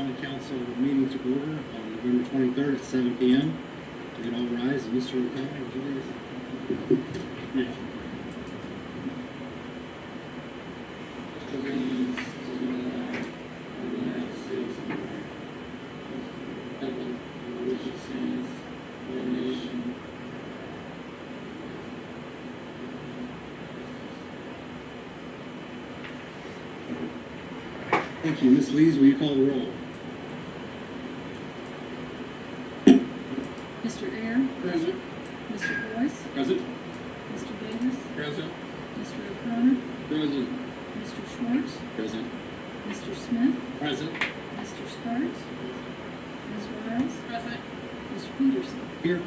common council meeting to order on November 23rd at 7 p.m. We can all rise. And Mr. O'Connor, would you please? Thank you. Ms. Lees, will you call the roll? Mr. Ayer? Present. Mr. Boyce? Present. Mr. Davis? Present. Mr. O'Connor? Present. Mr. Schwartz? Present. Mr. Smith? Present. Mr. Sparks? Ms. Wiles? Present. Mr. Peterson? Here.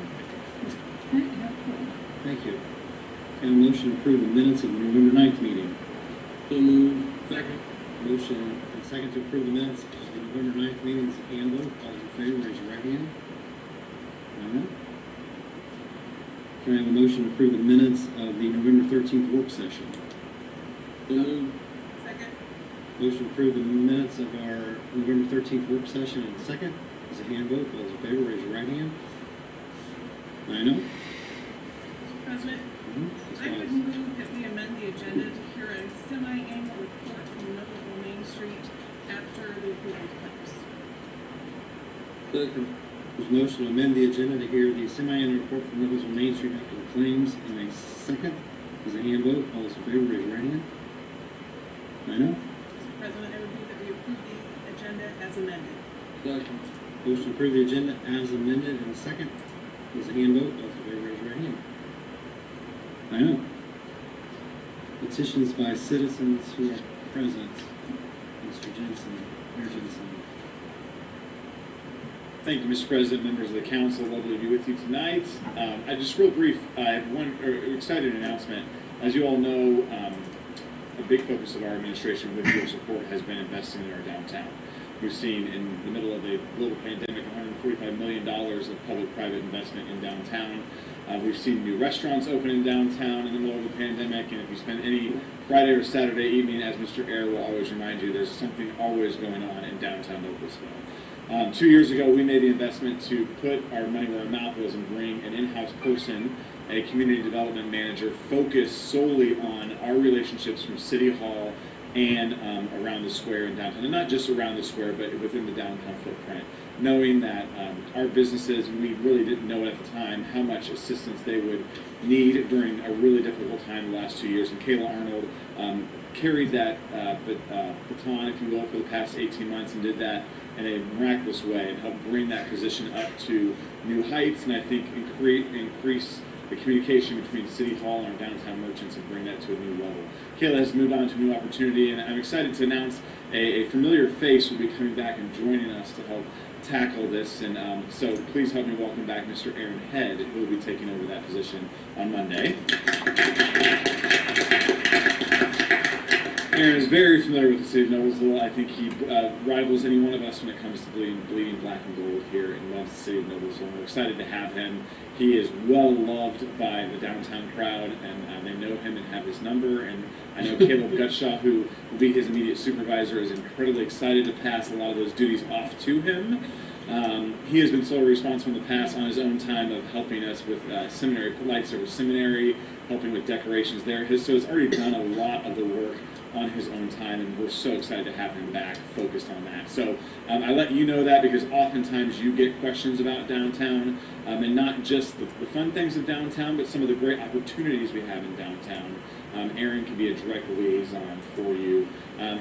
Mr. Kent, you have four. Thank you. And a motion to approve the minutes of the November 9th meeting. So moved. Second. Motion and second to approve the minutes of the November 9th meeting's handbook. All those in favor, raise your right hand. Aye. Can I have a motion to approve the minutes of the November 13th work session? So moved. Second. Motion to approve the minutes of our November 13th work session and second is a hand vote. All those in favor, raise your right hand. I know. Mr. President, I would move that we amend the agenda to hear a semi-annual report from Noblesville Main Street after the approval claims. Second. There's a motion to amend the agenda to hear the semi-annual report from Noblesville Main Street after the claims in a second is a hand vote. All those in favor, raise your right hand. I know. Mr. President, I would move that we approve the agenda as amended. Second. Motion to approve the agenda as amended in a second is a hand vote. All those in favor, raise your right hand. I know. Petitions by citizens who are present. Mr. Jensen, Mayor Jensen. Thank you, Mr. President, members of the council. Lovely to be with you tonight. I just real brief. I have one exciting announcement. As you all know, a big focus of our administration, with your support, has been investing in our downtown. We've seen, in the middle of a global pandemic, $145 million of public-private investment in downtown. We've seen new restaurants open in downtown in the middle of the pandemic, and if you spend any Friday or Saturday evening, as Mr. Ayer will always remind you, there's something always going on in downtown Noblesville. 2 years ago, we made the investment to put our money where our mouth was and bring an in-house person, a community development manager, focused solely on our relationships from City Hall and around the square in downtown, and not just around the square, but within the downtown footprint. Knowing that our businesses, and we really didn't know at the time how much assistance they would need during a really difficult time the last 2 years. And Kayla Arnold carried that baton, if you will, for the past 18 months and did that in a miraculous way and helped bring that position up to new heights, and I think increase the communication between City Hall and our downtown merchants and bring that to a new level. Kayla has moved on to a new opportunity, and I'm excited to announce a familiar face will be coming back and joining us to help tackle this. And so please help me welcome back Mr. Aaron Head, who will be taking over that position on Monday. Aaron is very familiar with the city of Noblesville. I think he rivals any one of us when it comes to bleeding black and gold here, and loves the city of Noblesville. We're excited to have him. He is well loved by the downtown crowd, and they know him and have his number. And I know Caleb Gutshaw, who will be his immediate supervisor, is incredibly excited to pass a lot of those duties off to him. He has been solely responsible in the past on his own time of helping us with seminary lights over seminary, helping with decorations there. So he's already done a lot of the work on his own time, and we're so excited to have him back focused on that. So I let you know that because oftentimes you get questions about downtown, and not just the fun things of downtown, but some of the great opportunities we have in downtown. Aaron can be a direct liaison for you.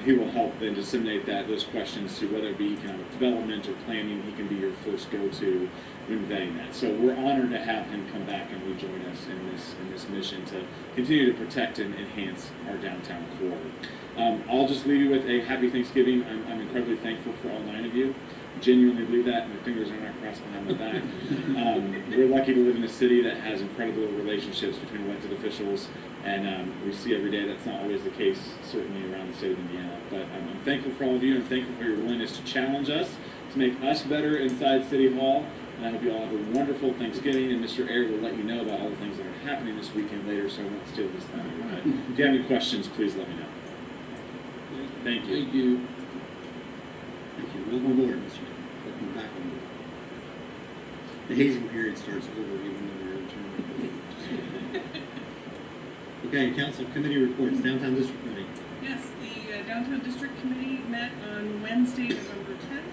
He will help then disseminate those questions to whether it be economic development or planning. He can be your first go-to when vetting that. So we're honored to have him come back and rejoin us in this mission to continue to protect and enhance our downtown core. I'll just leave you with a happy Thanksgiving. I'm incredibly thankful for all 9 of you. Genuinely believe that. My fingers are not crossed behind my back. We're lucky to live in a city that has incredible relationships between elected officials, and we see every day that's not always the case, certainly around the state of Indiana. But I'm thankful for all of you. I'm thankful for your willingness to challenge us, to make us better inside City Hall. And I hope you all have a wonderful Thanksgiving, and Mr. Ayer will let you know about all the things that are happening this weekend later, so I won't steal this time. But if you have any questions, please let me know. Thank you. Thank you. Thank you. Welcome aboard, Mr. Welcome back on board. The hazing period starts over even though we're in term. Okay, council committee reports, downtown district committee. Yes, the Downtown District Committee met on Wednesday, November 10th.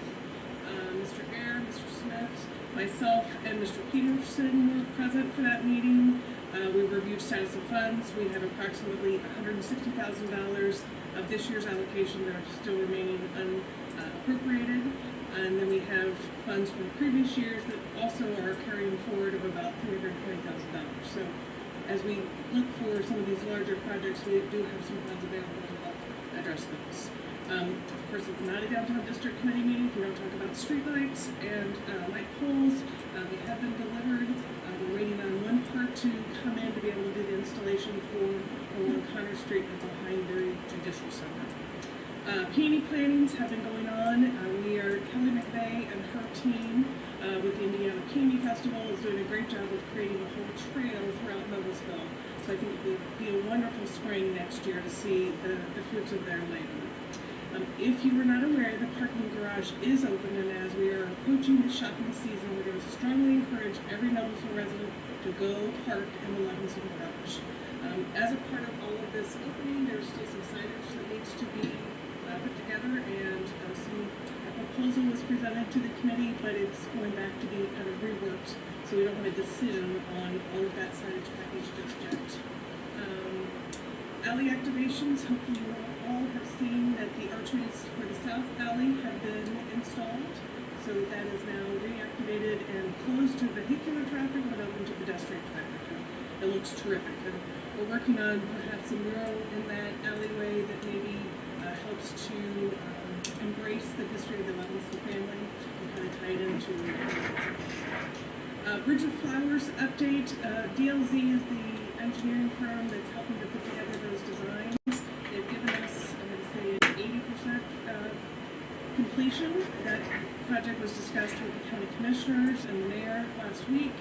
Mr. Ayer, Mr. Smith, myself, and Mr. Peterson were present for that meeting. We reviewed status of funds. We have approximately $160,000 of this year's allocation that are still remaining unappropriated. And then we have funds from previous years that also are carrying forward of about $320,000. So as we look for some of these larger projects, we do have some funds available to help address those. Of course, it's not a downtown district committee meeting. We don't talk about streetlights and light poles. They have been delivered. We're waiting on one part to come in to be able to do the installation for along Connor Street and behind the Judicial Center. P&E plannings have been going on. Kelly McVeigh and her team with the Indiana P&E Festival is doing a great job of creating a whole trail throughout Noblesville. So I think it will be a wonderful spring next year to see the fruits of their labor. If you were not aware, the parking garage is open, and as we are approaching the shopping season, we're going to strongly encourage every Noblesville resident to go park in the Levinson garage. As a part of all of this opening, there's still some signage that needs to be put together, and a proposal was presented to the committee, but it's going back to be kind of reworked, so we don't have a decision on all of that signage package just yet. Alley activations, hopefully you all have seen that the archways for the south alley have been installed, so that is now reactivated and closed to vehicular traffic but open to pedestrian traffic. It looks terrific, and we're working on perhaps a mural in that alleyway that maybe helps to embrace the history of the Levinson family and kind of tie it into Bridge of Flowers update. DLZ is the engineering firm that's helping to put together those designs. They've given us, I'm going to say, an 80% completion. That project was discussed with the county commissioners and the mayor last week,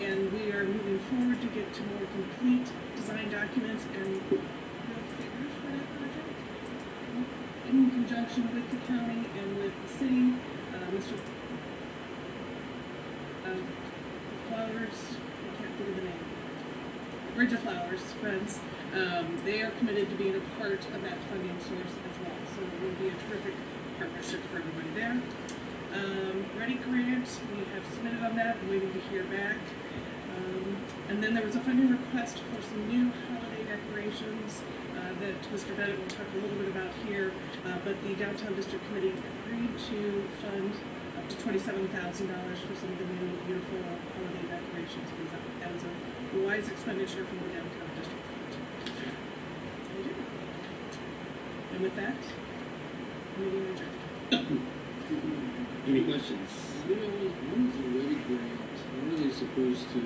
and we are moving forward to get to more complete design documents and real figures for that project. In conjunction with the county and with the city, Mr. Flowers, I can't think of the name. Bridge of Flowers, friends, they are committed to being a part of that funding source as well. So it will be a terrific partnership for everybody there. Ready grant, we have submitted on that, I'm waiting to hear back. And then there was a funding request for some new holiday decorations that Mr. Bennett will talk a little bit about here, but the Downtown District Committee agreed to fund up to $27,000 for some of the new beautiful holiday decorations. That was a wise expenditure from the Downtown District Fund. And with that, meeting adjourned. Any questions? You know, when is the ready grant? When are they supposed to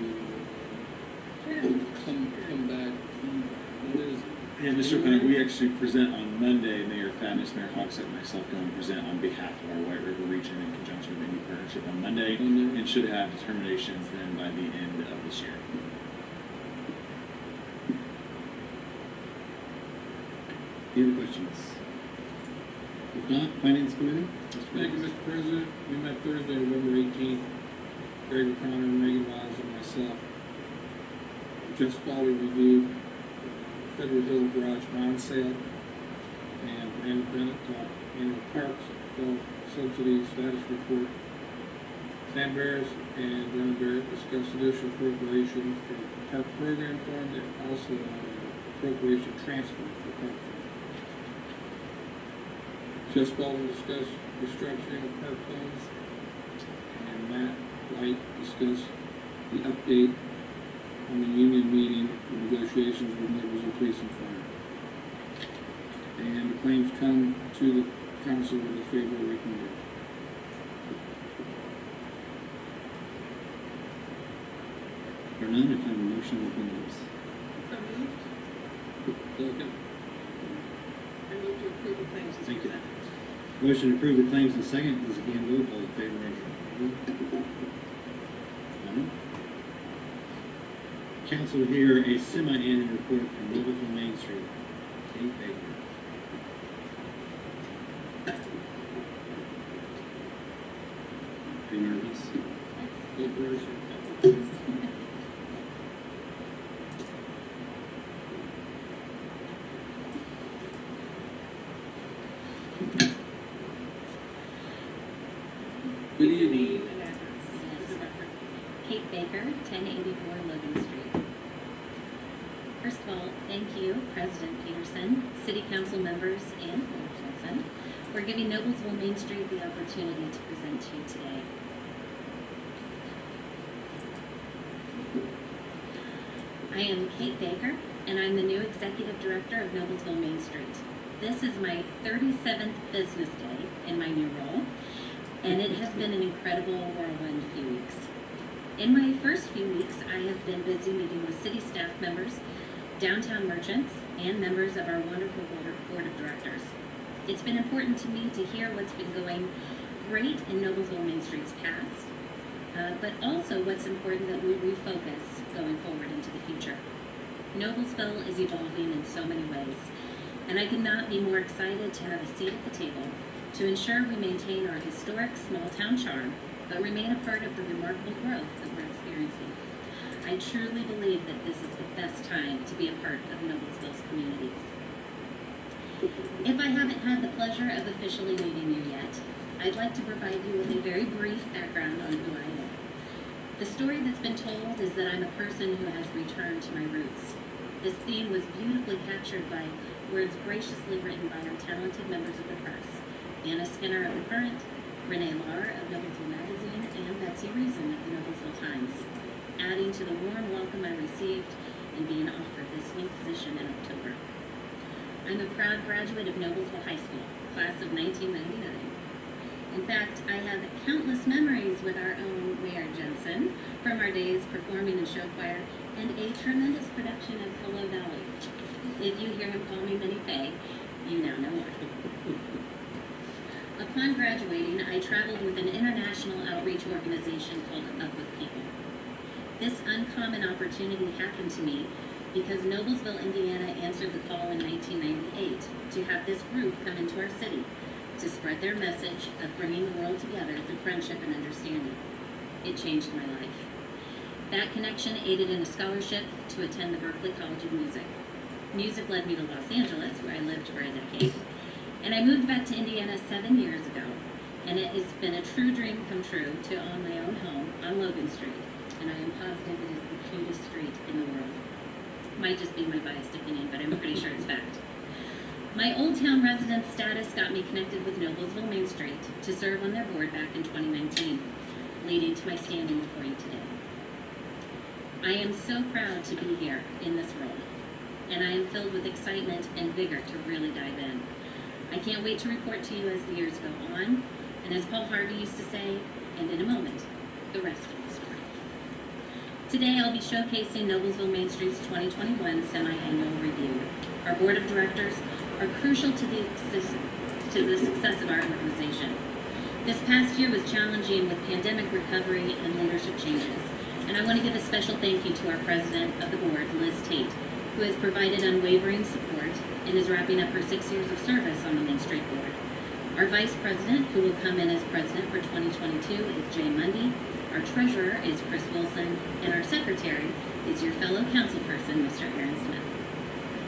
come back? When is Yeah, Mr. Bennett, we actually present on Monday. Mayor Fadness, Mayor Hogsett, and myself go and present on behalf of our White River region in conjunction with the new partnership on Monday, and should have determinations then by the end of this year. Any other questions? If not, Finance Committee? Thank you, Mr. President. We met Thursday, November 18th. Greg O'Connor, Megan Miles, and myself. Just followed review Federal Hill Garage bond sale, and Brandon Bennett talked annual parks, fall subsidy status report. Sam Barris and Brennan Barrett discussed additional appropriations for the park program fund and also appropriation transfer for park fund. Just Baldwin discussed restructuring of park funds, and Matt White discussed the update on the union meeting and negotiations with Noblesville Police and Fire. And the claims come to the council with a favorable recommendation. Or none, if I have a motion to open those. So moved. Second. I move to approve the claims as Thank you. presented. Motion to approve the claims in second, this is a hand vote, all in favor, raise your hand. None. Council will hear a semi-annual report from Noblesville Main Street. Kate Baker. No pressure. Good evening. And address for the record. Kate Baker, 1084 Logan Street. First of all, thank you, President Peterson, City Council members, and Mayor Jensen, for giving Noblesville Main Street the opportunity to present to you today. I am Kate Baker, and I'm the new Executive Director of Noblesville Main Street. This is my 37th business day in my new role, and it has been an incredible whirlwind few weeks. In my first few weeks, I have been busy meeting with city staff members, downtown merchants, and members of our wonderful board of directors. It's been important to me to hear what's been going great in Noblesville Main Street's past, but also what's important that we refocus going forward into the future. Noblesville is evolving in so many ways, and I could not be more excited to have a seat at the table to ensure we maintain our historic small-town charm, but remain a part of the remarkable growth that we're experiencing. I truly believe that this is the best time to be a part of Noblesville's community. If I haven't had the pleasure of officially meeting you yet, I'd like to provide you with a very brief background on who I am. The story that's been told is that I'm a person who has returned to my roots. This theme was beautifully captured by words graciously written by our talented members of the press, Anna Skinner of The Current, Renee Lahr of Noblesville Magazine, and Betsy Reason of the Noblesville Times, adding to the warm welcome I received in being offered this new position in October. I'm a proud graduate of Noblesville High School, class of 1999. In fact, I have countless memories with our own Mayor Jensen from our days performing in show choir and a tremendous production of Hello Valley. If you hear him call me Minnie Fay, you now know why. Upon graduating, I traveled with an international outreach organization called Up With People. This uncommon opportunity happened to me because Noblesville, Indiana answered the call in 1998 to have this group come into our city to spread their message of bringing the world together through friendship and understanding. It changed my life. That connection aided in a scholarship to attend the Berklee College of Music. Music led me to Los Angeles, where I lived for a decade, and I moved back to Indiana 7 years ago, and it has been a true dream come true to own my own home on Logan Street, and I am positive it is the cutest street in the world. Might just be my biased opinion, but I'm pretty sure it's fact. My Old Town resident status got me connected with Noblesville Main Street to serve on their board back in 2019, leading to my standing before you today. I am so proud to be here in this role, and I am filled with excitement and vigor to really dive in. I can't wait to report to you as the years go on, and as Paul Harvey used to say, and in a moment, the rest of the story. Today I'll be showcasing Noblesville Main Street's 2021 semi-annual review. Our board of directors are crucial to the success of our organization. This past year was challenging with pandemic recovery and leadership changes, and I want to give a special thank you to our president of the board, Liz Tate, who has provided unwavering support and is wrapping up her 6 years of service on the Main Street board. Our vice president, who will come in as president for 2022, is Jay Mundy. Our treasurer is Chris Wilson, and our secretary is your fellow councilperson, Mr. Aaron Smith.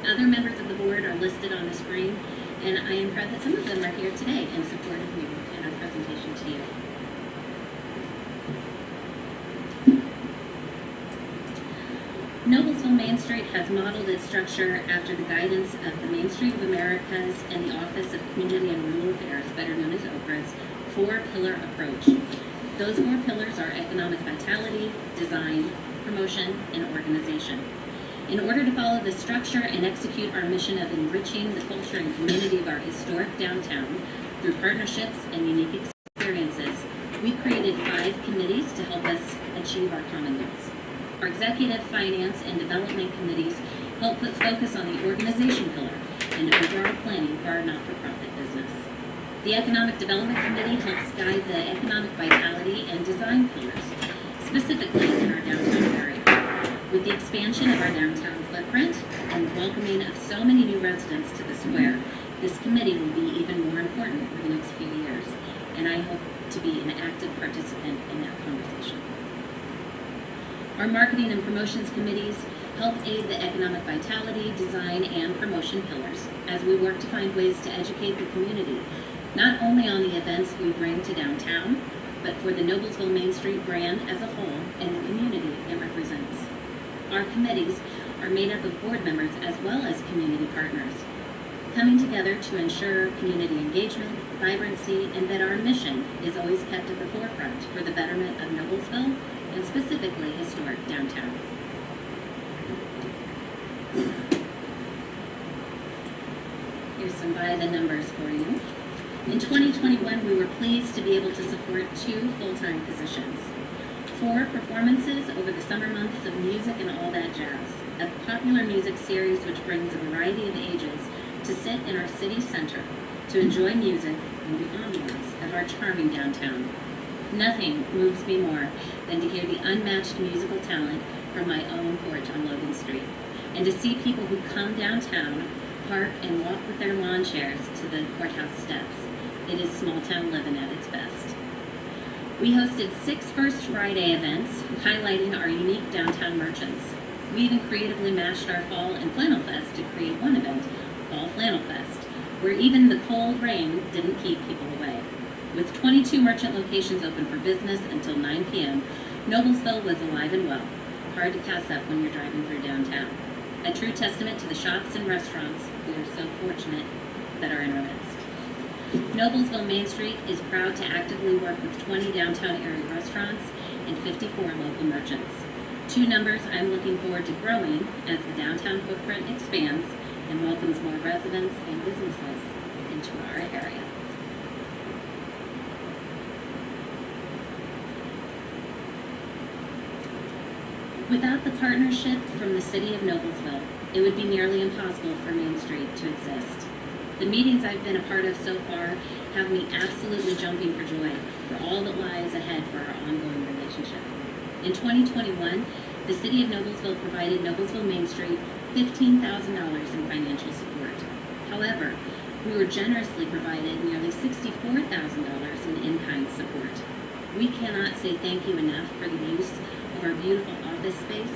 Other members of the board are listed on the screen, and I am proud that some of them are here today in support of me and our presentation to you. Noblesville Main Street has modeled its structure after the guidance of the Main Street of Americas and the Office of Community and Rural Affairs, better known as OCRA's, four-pillar approach. Those four pillars are economic vitality, design, promotion, and organization. In order to follow this structure and execute our mission of enriching the culture and community of our historic downtown through partnerships and unique experiences, we created 5 committees to help us achieve our common goals. Our executive, finance, and development committees help put focus on the organization pillar and overall planning for our not-for-profit business. The Economic Development Committee helps guide the economic vitality and design pillars, specifically in our downtown area. With the expansion of our downtown footprint and the welcoming of so many new residents to the square, this committee will be even more important for the next few years, and I hope to be an active participant in that conversation. Our marketing and promotions committees help aid the economic vitality, design, and promotion pillars as we work to find ways to educate the community, not only on the events we bring to downtown, but for the Noblesville Main Street brand as a whole and the community it represents. Our committees are made up of board members as well as community partners, coming together to ensure community engagement, vibrancy, and that our mission is always kept at the forefront for the betterment of Noblesville and specifically historic downtown. Here's some by the numbers for you. In 2021, we were pleased to be able to support 2 full-time positions, 4 performances over the summer months of Music and All That Jazz, a popular music series which brings a variety of ages to sit in our city center to enjoy music and the ambiance of our charming downtown. Nothing moves me more than to hear the unmatched musical talent from my own porch on Logan Street, and to see people who come downtown, park, and walk with their lawn chairs to the courthouse steps. It is small town living at its best. We hosted 6 First Friday events highlighting our unique downtown merchants. We even creatively mashed our Fall and Flannel Fest to create one event, Fall Flannel Fest, where even the cold rain didn't keep people away. With 22 merchant locations open for business until 9 p.m., Noblesville was alive and well, hard to pass up when you're driving through downtown. A true testament to the shops and restaurants we are so fortunate that are in our midst. Noblesville Main Street is proud to actively work with 20 downtown area restaurants and 54 local merchants. 2 numbers I'm looking forward to growing as the downtown footprint expands and welcomes more residents and businesses into our area. Without the partnership from the city of Noblesville, it would be nearly impossible for Main Street to exist. The meetings I've been a part of so far have me absolutely jumping for joy for all that lies ahead for our ongoing relationship. In 2021, the city of Noblesville provided Noblesville Main Street $15,000 in financial support. However, we were generously provided nearly $64,000 in in-kind support. We cannot say thank you enough for the use of our beautiful office space,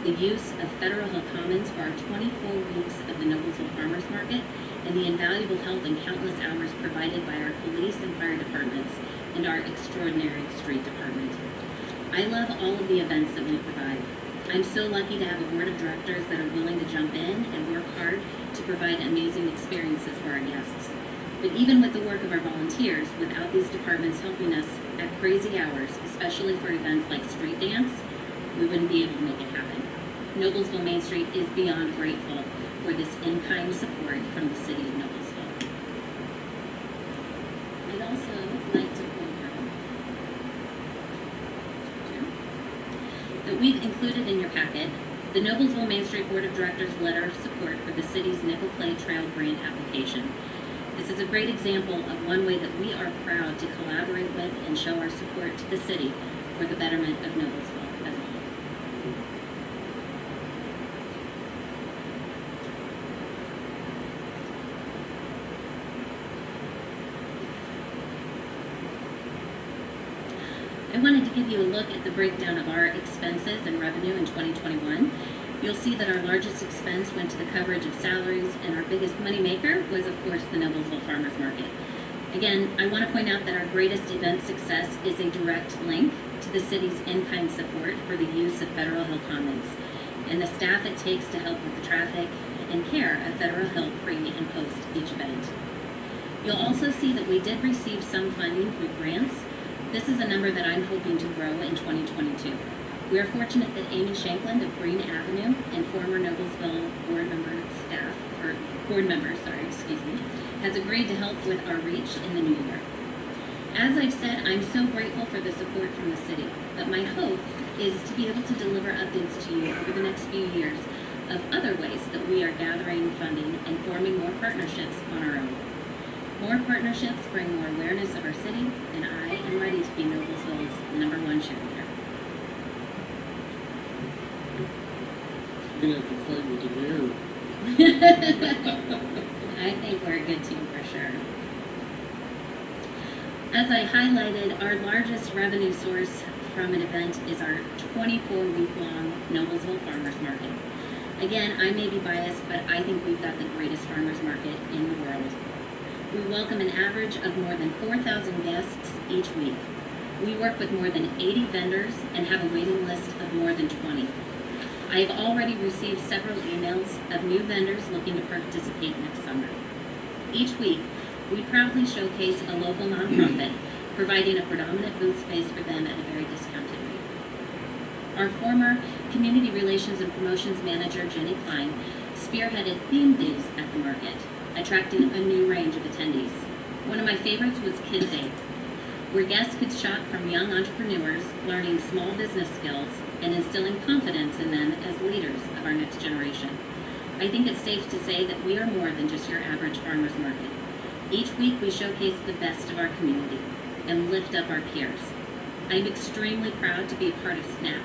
the use of Federal Hill Commons for our 24 weeks of the Noblesville Farmers Market, and the invaluable help and countless hours provided by our police and fire departments and our extraordinary street department. I love all of the events that we provide. I'm so lucky to have a board of directors that are willing to jump in and work hard to provide amazing experiences for our guests. But even with the work of our volunteers, without these departments helping us at crazy hours, especially for events like street dance, we wouldn't be able to make it happen. Noblesville Main Street is beyond grateful for this in-kind support from the city of Noblesville. I'd also like to point out that we've included in your packet the Noblesville Main Street Board of Directors letter of support for the city's Nickel Clay Trail grant application. This is a great example of one way that we are proud to collaborate with and show our support to the city for the betterment of Noblesville as a whole. I wanted to give you a look at the breakdown of our expenses and revenue in 2021. You'll see that our largest expense went to the coverage of salaries, and our biggest moneymaker was, of course, the Noblesville Farmers Market. Again, I want to point out that our greatest event success is a direct link to the city's in-kind support for the use of Federal Hill Commons and the staff it takes to help with the traffic and care of Federal Hill pre and post each event. You'll also see that we did receive some funding through grants. This is a number that I'm hoping to grow in 2022. We are fortunate that Amy Shanklin of Green Avenue and former Noblesville board member has agreed to help with our reach in the new year. As I've said, I'm so grateful for the support from the city, but my hope is to be able to deliver updates to you over the next few years of other ways that we are gathering funding and forming more partnerships on our own. More partnerships bring more awareness of our city, and I am ready to be Noblesville's #1 cheerleader. You're gonna have to fight with the mayor. I think we're a good team for sure. As I highlighted, our largest revenue source from an event is our 24-week-long Noblesville Farmers Market. Again, I may be biased, but I think we've got the greatest farmers market in the world. We welcome an average of more than 4,000 guests each week. We work with more than 80 vendors and have a waiting list of more than 20. I have already received several emails of new vendors looking to participate next summer. Each week, we proudly showcase a local nonprofit, providing a predominant booth space for them at a very discounted rate. Our former Community Relations and Promotions Manager, Jenny Klein, spearheaded theme days at the market, attracting a new range of attendees. One of my favorites was Kid Day, where guests could shop from young entrepreneurs, learning small business skills and instilling confidence in them as leaders of our next generation. I think it's safe to say that we are more than just your average farmer's market. Each week we showcase the best of our community and lift up our peers. I am extremely proud to be a part of SNAP,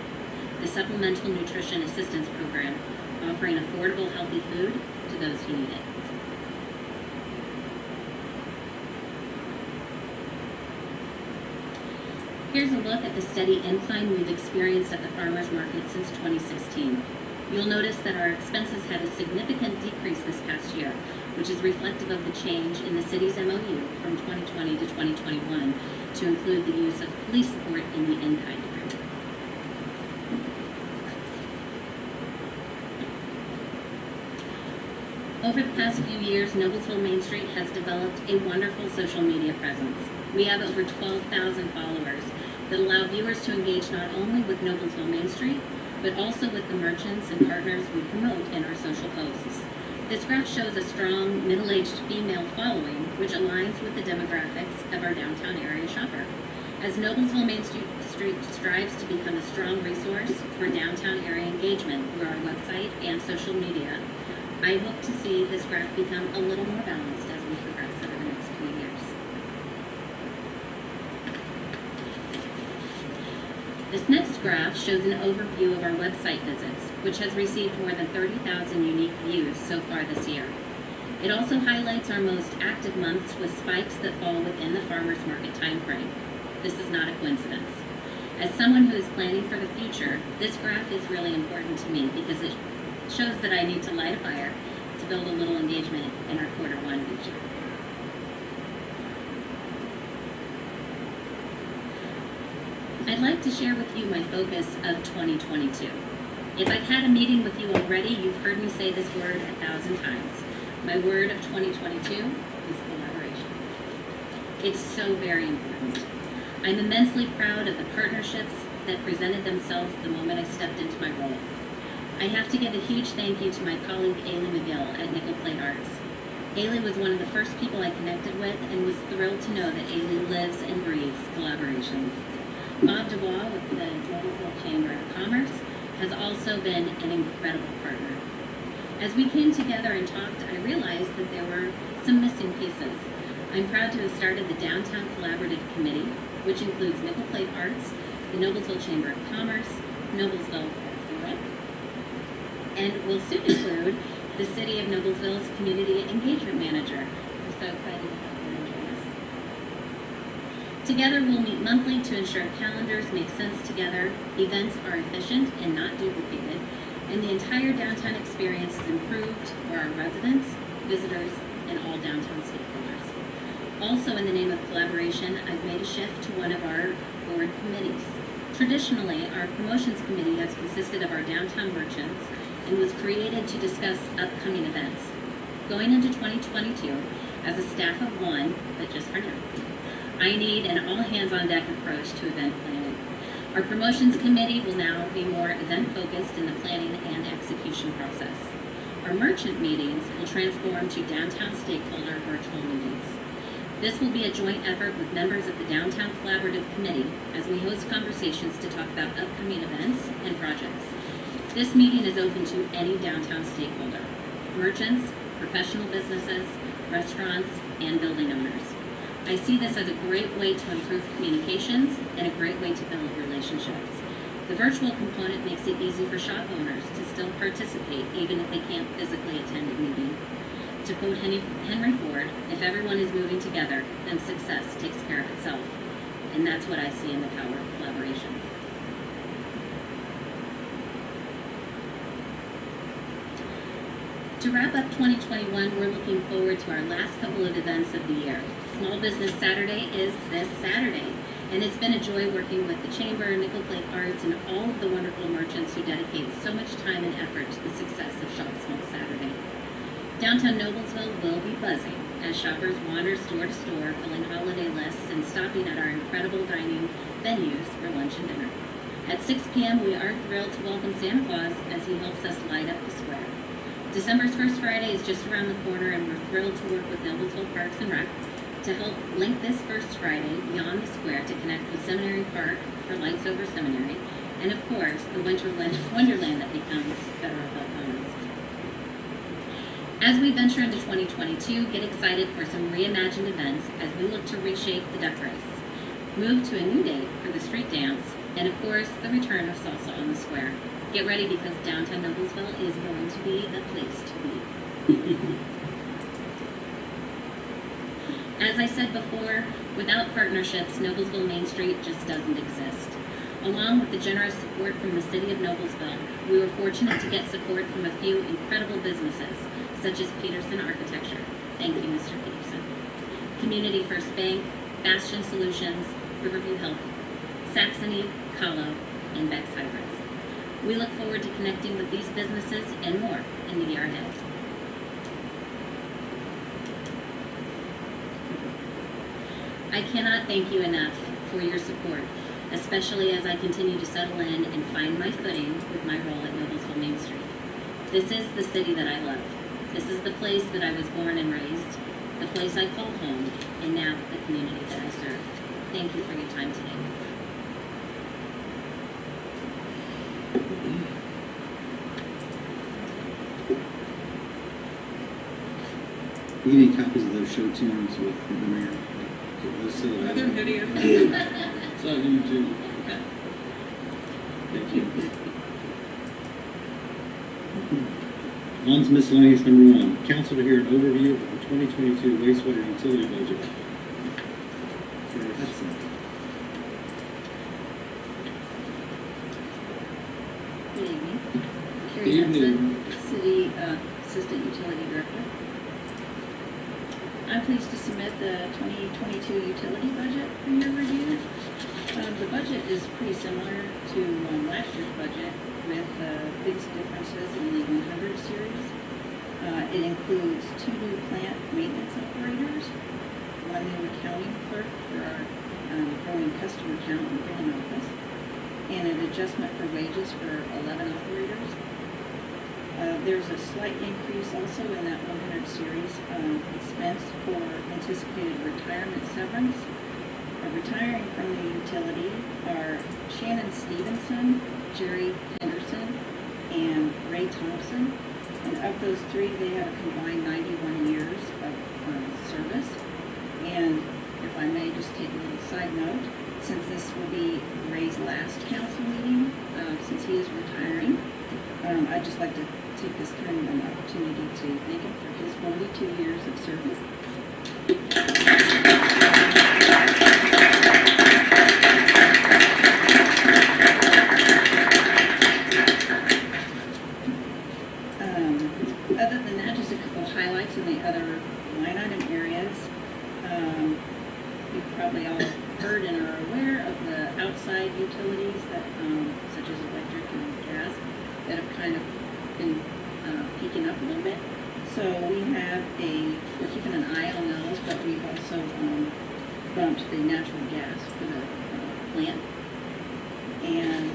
the Supplemental Nutrition Assistance Program, offering affordable, healthy food to those who need it. Here's a look at the steady incline we've experienced at the farmers market since 2016. You'll notice that our expenses had a significant decrease this past year, which is reflective of the change in the city's MOU from 2020 to 2021 to include the use of police support in the in-kind agreement. Over the past few years, Noblesville Main Street has developed a wonderful social media presence. We have over 12,000 followers that allow viewers to engage not only with Noblesville Main Street, but also with the merchants and partners we promote in our social posts. This graph shows a strong, middle-aged female following, which aligns with the demographics of our downtown area shopper. As Noblesville Main Street strives to become a strong resource for downtown area engagement through our website and social media, I hope to see this graph become a little more balanced as we progress over the next few years. This next graph shows an overview of our website visits, which has received more than 30,000 unique views so far this year. It also highlights our most active months with spikes that fall within the farmers market timeframe. This is not a coincidence. As someone who is planning for the future, this graph is really important to me because it shows that I need to light a fire to build a little engagement in our Q1 future. I'd like to share with you my focus of 2022. If I've had a meeting with you already, you've heard me say this word 1,000 times. My word of 2022 is collaboration. It's so very important. I'm immensely proud of the partnerships that presented themselves the moment I stepped into my role. I have to give a huge thank you to my colleague Ailey McGill at Nickel Plate Arts. Ailey was one of the first people I connected with and was thrilled to know that Ailey lives and breathes collaboration. Bob Dubois with the Noblesville Chamber of Commerce has also been an incredible partner. As we came together and talked, I realized that there were some missing pieces. I'm proud to have started the Downtown Collaborative Committee, which includes Nickel Plate Arts, the Noblesville Chamber of Commerce, Noblesville and will soon include the City of Noblesville's Community Engagement Manager. We're so excited to have them join us. Together, we'll meet monthly to ensure calendars make sense together, events are efficient and not duplicated, and the entire downtown experience is improved for our residents, visitors, and all downtown stakeholders. Also, in the name of collaboration, I've made a shift to one of our board committees. Traditionally, our promotions committee has consisted of our downtown merchants and was created to discuss upcoming events. Going into 2022, as a staff of one, but just for now, I need an all-hands-on-deck approach to event planning. Our promotions committee will now be more event-focused in the planning and execution process. Our merchant meetings will transform to downtown stakeholder virtual meetings. This will be a joint effort with members of the Downtown Collaborative Committee as we host conversations to talk about upcoming events and projects. This meeting is open to any downtown stakeholder, merchants, professional businesses, restaurants, and building owners. I see this as a great way to improve communications and a great way to build relationships. The virtual component makes it easy for shop owners to still participate even if they can't physically attend a meeting. To quote Henry Ford, if everyone is moving together, then success takes care of itself. And that's what I see in the power of collaboration. To wrap up 2021, we're looking forward to our last couple of events of the year. Small Business Saturday is this Saturday, and it's been a joy working with the Chamber, Nickel Plate Arts, and all of the wonderful merchants who dedicate so much time and effort to the success of Shop Small Saturday. Downtown Noblesville will be buzzing as shoppers wander store to store, filling holiday lists and stopping at our incredible dining venues for lunch and dinner. At 6 p.m., we are thrilled to welcome Santa Claus as he helps us light up the square. December's first Friday is just around the corner, and we're thrilled to work with Noblesville Parks and Rec to help link this first Friday beyond the square to connect with Seminary Park for Lights Over Seminary, and of course, the wonderland that becomes Federal Hill Commons. As we venture into 2022, get excited for some reimagined events as we look to reshape the duck race, move to a new date for the street dance, and of course, the return of salsa on the square. Get ready because downtown Noblesville is going to be the place to be. As I said before, without partnerships, Noblesville Main Street just doesn't exist. Along with the generous support from the City of Noblesville, we were fortunate to get support from a few incredible businesses, such as Peterson Architecture. Thank you, Mr. Peterson. Community First Bank, Bastion Solutions, Riverview Health, Saxony, Kahlo, and Beck's Hybrids. We look forward to connecting with these businesses and more in the year ahead. I cannot thank you enough for your support, especially as I continue to settle in and find my footing with my role at Noblesville Main Street. This is the city that I love. This is the place that I was born and raised, the place I call home, and now the community that I serve. Thank you for your time today. You need copies of those show tunes with the mayor. Other video. It's on YouTube. Thank you. On to miscellaneous number 1. Council to hear an overview of the 2022 wastewater utility budget. Sarah Hudson. Good evening. Good Carrie evening. Hudson, City Assistant Utility Director. I'm pleased to submit the 2022 utility budget for your review. The budget is pretty similar to last year's budget, with biggest differences in the 100 series. It includes 2 new plant maintenance operators, 1 new accounting clerk for our growing customer count in the billing office, and an adjustment for wages for 11 operators. There's a slight increase also in that 100 series expense for anticipated retirement severance. Retiring from the utility are Shannon Stevenson, Jerry Henderson, and Ray Thompson. And of those 3, they have a combined 91 years of service. And if I may just take a little side note, since this will be Ray's last council meeting, since he is retiring, I'd just like to take this time and an opportunity to thank him for his 42 years of service. Other than that, just a couple highlights in the other line item areas. You've probably all heard and are aware of the outside utilities that, such as electric and gas, that have kind of been peaking up a little bit. So we have we're keeping an eye on those, but we've also bumped the natural gas for the plant. And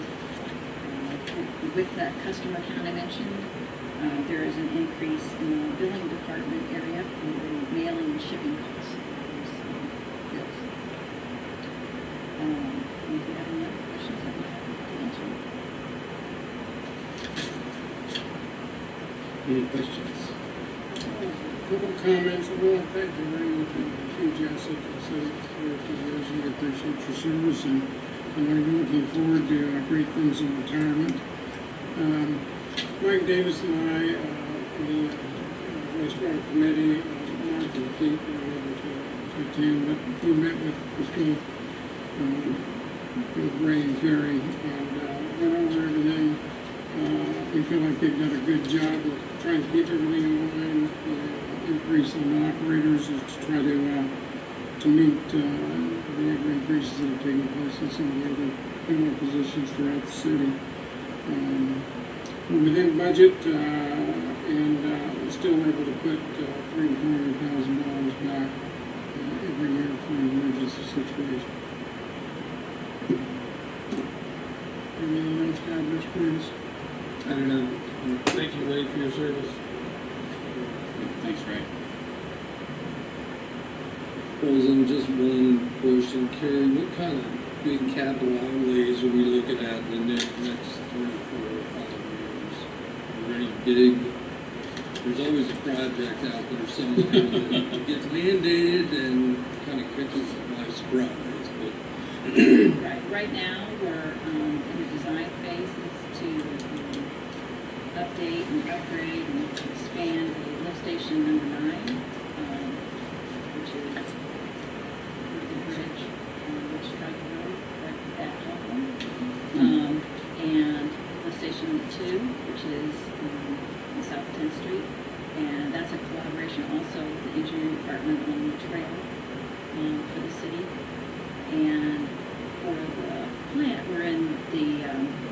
with that customer count I mentioned, there is an increase in the billing department area for the mailing and shipping costs of those bills. If you have any other questions, I'd be happy to answer. Any questions? Couple of comments. Well, thank you very much. A huge asset to the city for a few years, and we appreciate your service, and I'm looking forward to great things in retirement. Mike Davis and I, the wastewater committee, not complete, we were able to attend, but we met with Ray and Carrie, and went over everything. We feel like they've done a good job of trying to keep everything in line. The increase on the operators is to try to meet the other increases that have taken place in some of the other criminal positions throughout the city. We're within budget, and we're still able to put $300,000 to $400,000 back every year for an emergency situation. Anything else to add, Mr. Curtis? I don't know. Thank you, Ray, for your service. Thanks, Ray. President, just one question. Carrie, what kind of big capital outlays are we looking at in the next 3, 4, 5 years? Are there any big, there's always a project out there sometime that gets mandated and kind of catches by surprise. But Right now, we're in the design phases to update and upgrade and expand the lift station number 9, which is the bridge on Rich Strike Road, right at that level. And lift station number 2, which is on South 10th Street. And that's a collaboration also with the engineering department on the trail for the city. And for the plant, we're in the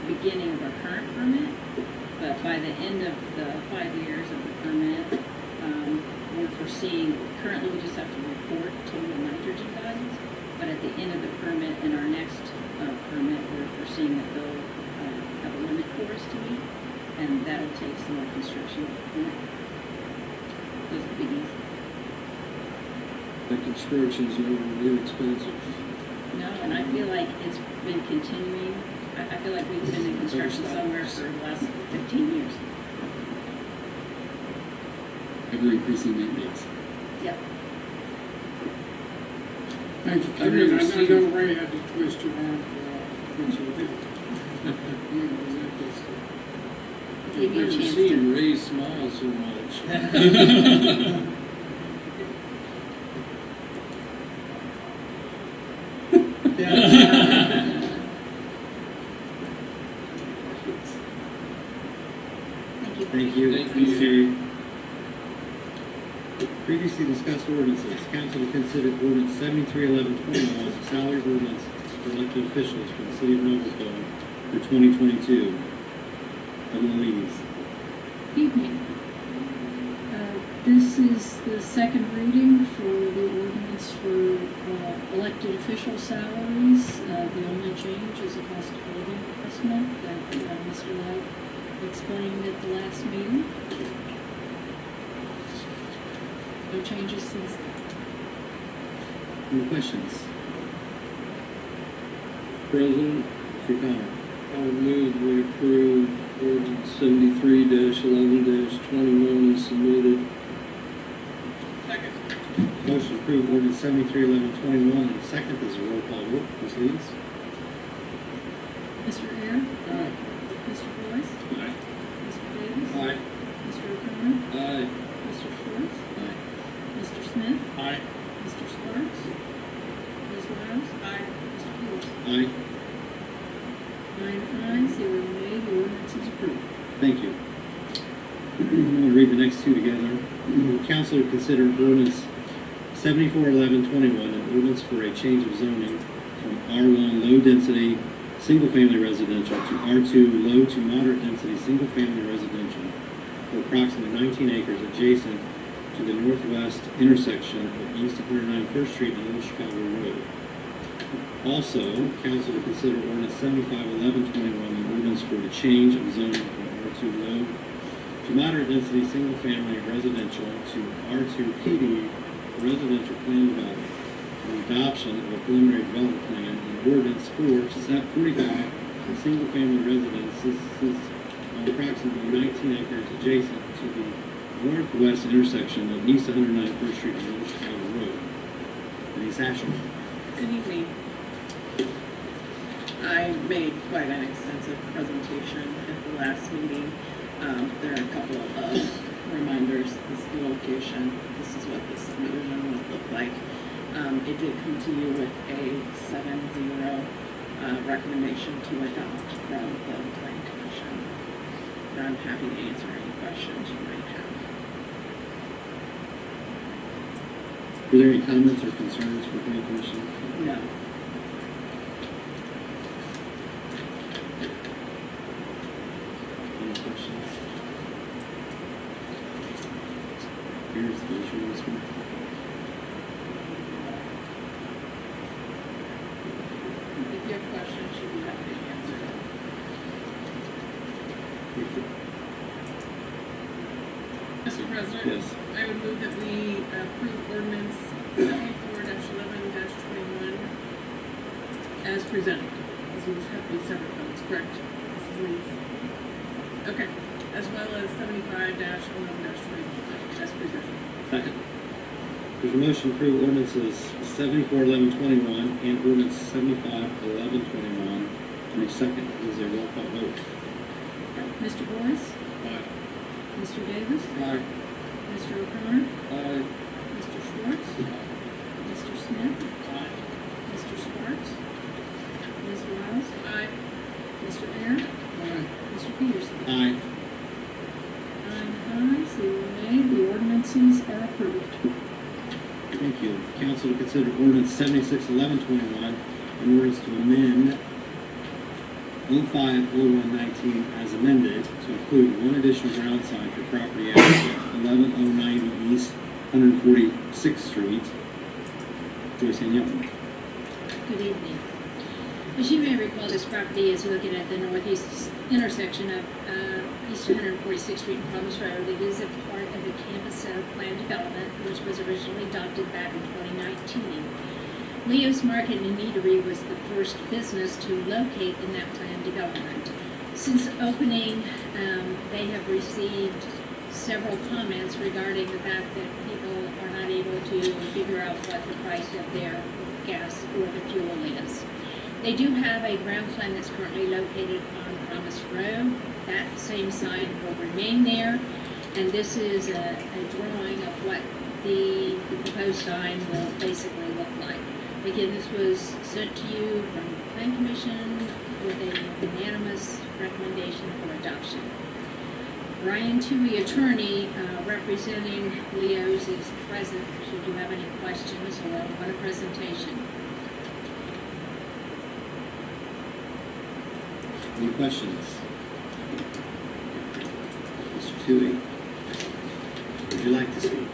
beginning of our current permit, but by the end of the 5 years of the permit, we're foreseeing, currently we just have to report total nitrogen values, but at the end of the permit and our next permit, we're foreseeing that they'll have a limit for us to meet, and that'll take some more construction of the plant. Those are the biggies. the construction's never inexpensive. No, and I feel like it's been continuing. I feel like we've been in construction somewhere for the last 15 years. Ever increasing maintenance. Yep. Thank you, I've Carrie. never I seen- know Ray had to twist your arm for what you did. Gave you a I've never chance seen to. Ray smile so much. Thank you. Thank you. Thank Thanks, you. Terry. Previously discussed ordinances. Council to consider ordinance 731121, salary ordinance for elected officials for the city of Noblesville for 2022. Evelyn Lees. Evening. This is the second reading for the ordinance for elected official salaries. The only change is a cost of living adjustment that Mr. Love explained at the last meeting. No changes since then. Any questions? President, Mr. Connor. I would move we approve ordinance 73-11-21 as submitted. Second. Motion to approve ordinance 731121 and second is a roll call vote. Ms. Lees. Mr. Air? Aye. Mr. Boyce? Aye. Mr. Davis? Aye. Mr. O'Connor? Aye. Mr. Schwartz? Aye. Mr. Smith? Aye. Mr. Sparks? Ms. Wiles? Aye. Mr. Lewis? Aye. 9 ayes, 0 nay, the ordinance is approved. Thank you. I'm going to read the next two together. Council to consider ordinance 741121, an ordinance for a change of zoning from R1 low density single family residential to R2 low to moderate density single family residential for approximately 19 acres adjacent to the northwest intersection of East 109 First Street and Old Chicago Road. Also, council to consider ordinance 751121, an ordinance for the change of zoning from R2 low to moderate density single family residential to R2 PD residential plan development, and adoption of a preliminary development plan and ordinance for set 45 for single family residences on approximately 19 acres adjacent to the northwest intersection of East 109 First Street and Old Chicago Road. Denise Asher. Good evening. I made quite an extensive presentation at the last meeting. There are a couple of reminders. This is the location. This is what the subdivision would look like. It did come to you with a 7-0 recommendation to adopt from the Plan Commission. I'm happy to answer any questions you might have. Were there any comments or concerns from the planning commission? No. Any questions? Here's the issue on this one. If you have questions, you'll be happy to answer. Mr. President? Yes. I would move that we approve ordinance 74-11-21 as presented. This will have to be separate votes, correct? Mrs. Lees? Okay, as well as 75-11-21 as presented. Second. There's a motion to approve ordinances 74-11-21 and ordinance 75-11-21. And a second. Is there a roll call vote? Mr. Boyce? Aye. Mr. Davis? Aye. Mr. O'Connor? Aye. Mr. Schwartz? Mr. Smith? Mr. Sparks? Ms. Wiles? Aye. Mr. Air? Aye. Mr. Peterson? Aye. 9 ayes, 0 nay, the ordinances are approved. Thank you. Council to consider ordinance 76-11-21, an ordinance to amend 05-01-19 as amended to include one additional ground sign for property at 11090 East 146th Street. Joyce and Young. Good evening. As you may recall, this property is located at the northeast intersection of East 146th Street and Promise Road. It is a part of the Campus Center Plan Development, which was originally adopted back in 2019. Leo's Market and Eatery was the first business to locate in that planned development. Since opening, they have received several comments regarding the fact that people are not able to figure out what the price of their gas or the fuel is. They do have a ground sign that's currently located on Promise Road. That same sign will remain there, and this is a drawing of what the proposed sign will basically look like. Again, this was sent to you from the Plan Commission with a unanimous recommendation for adoption. Brian Toohey, attorney representing Leo's, is present should you have any questions or want a presentation. Any questions? Mr. Toohey, would you like to speak?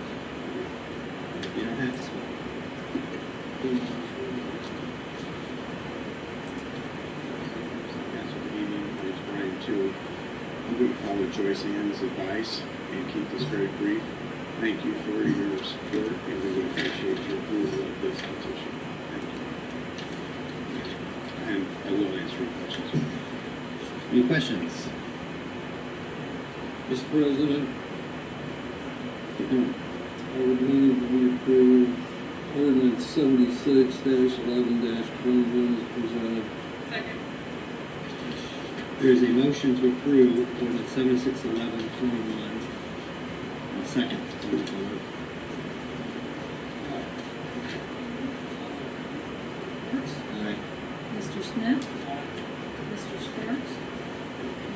You don't have to speak. Yes, good evening. My name is Brian Toohey. I'm going to follow Joyce Ann's advice and keep this very brief. Thank you for your support, and we would appreciate your approval of this petition. Thank you. And I will answer your questions. Any questions? Mr. President, Keep going. I would move that we approve ordinance 76-11-21 as presented. Second. There is a motion to approve ordinance 76-11-21. And a second. Roll call vote. Aye. Mr. Smith? Mr. Sparks?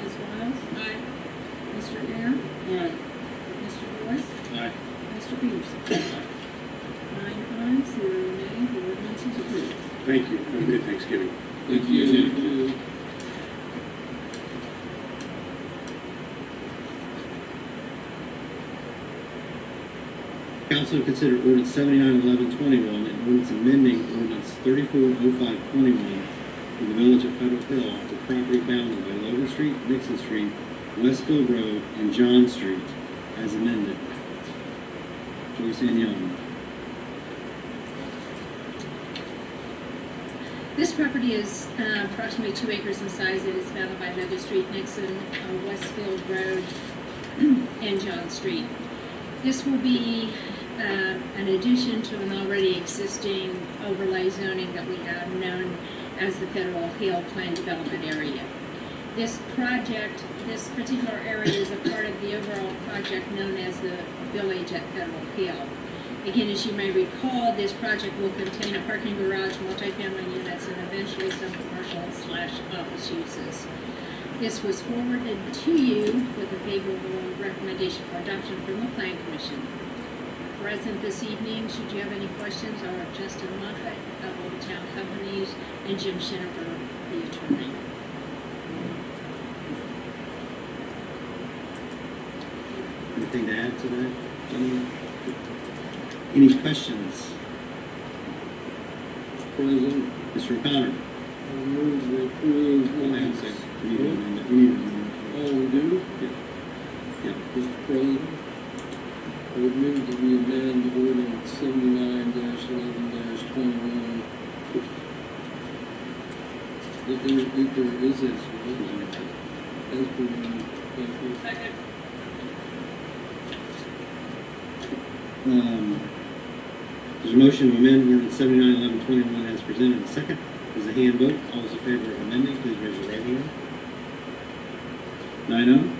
Ms. Wiles? Aye. Mr. Air? Aye. Mr. Boyce? Aye. Mr. Peterson? 9 ayes, 0 nay, the ordinance is approved. Thank you. Have a good Thanksgiving. Thank you. Council to consider ordinance 79-11-21 and ordinance amending ordinance 34-05-21 for the village of Federal Hill for property bounded by Logan Street, Dixon Street, Westfield Road, and John Street as amended. Joyce and Young. This property is approximately 2 acres in size. It is bounded by Logan Street, Nixon, Westfield Road, and John Street. This will be an addition to an already existing overlay zoning that we have known as the Federal Hill Plan Development Area. This project, this particular area is a part of the overall project known as the Village at Federal Hill. Again, as you may recall, this project will contain a parking garage, multifamily units, and eventually some commercial/office uses. This was forwarded to you with a favorable recommendation for adoption from the Plan Commission. Present this evening, should you have any questions, are Justin Moffett of Old Town Companies and Jim Shinnefer, the attorney. Anything to add to that? Any questions? President, Mr. O'Connor? I move to approve. We need to amend it. We need to amend it. Oh, we do? Yeah. Mr. President, I would move that we amend ordinance 79-11-21. If there is this, as presented. Thank you. Second. There's a motion to amend ordinance 79-11-21 as presented. A second is a hand vote. All those in favor of amending, please raise your right hand. 9-0.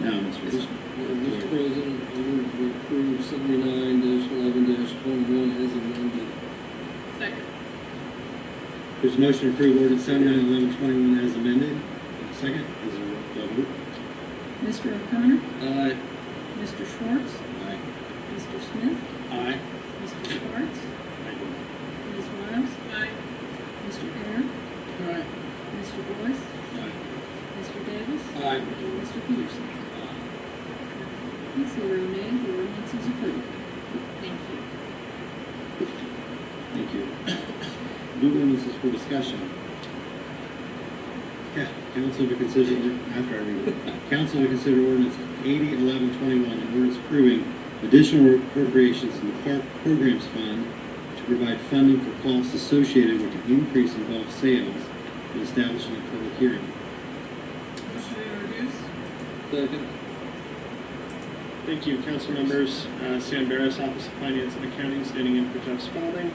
Now, Mr. Reese. Mr. President, I move to approve 79-11-21 as amended. Second. There's a motion to approve ordinance 79-11-21 as amended. A second is a roll call vote. Mr. O'Connor? Aye. Mr. Schwartz? Aye. Mr. Smith? Aye. Mr. Schwartz? Ms. Wiles? Aye. Mr. Ayers? Aye. Mr. Boyce? Aye. Mr. Davis? Aye. Mr. Peterson? Zero nays, the ordinance is approved. Thank you. Thank you. New ordinances for discussion. Yeah, council to consider, after I read it, council to consider ordinance 80-11-21, an ordinance approving additional appropriations in the Park Programs Fund to provide funding for costs associated with the increase in golf sales and establishing a public hearing. Motion to introduce. Second. Thank you, council members. Sam Barris, Office of Finance and Accounting, standing in for Jeff Spalding.